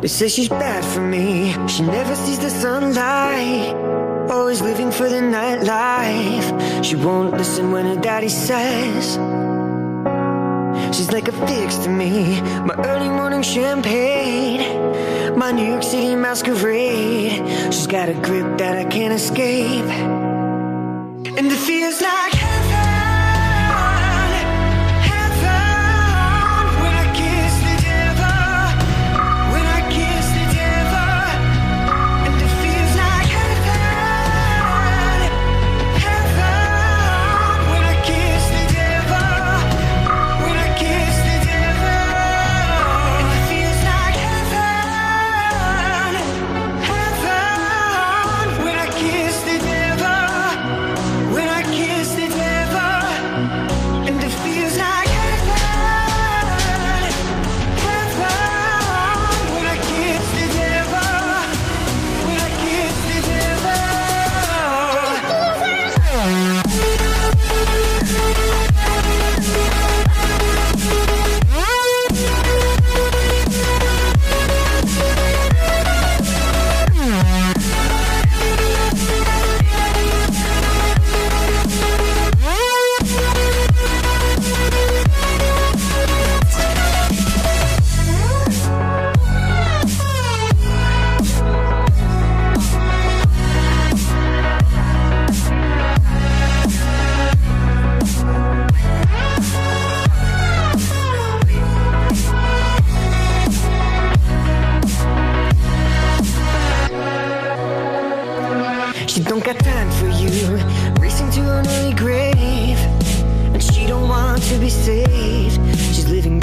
They say she's bad for me. She never sees the sunlight, always living for the nightlife. She won't listen when her daddy says. She's like a fix to me, my early morning champagne, my New York City masquerade. She's got a grip that I can't escape, and it feels like she don't got time for you, racing to an early grave, and she don't want to be saved. She's living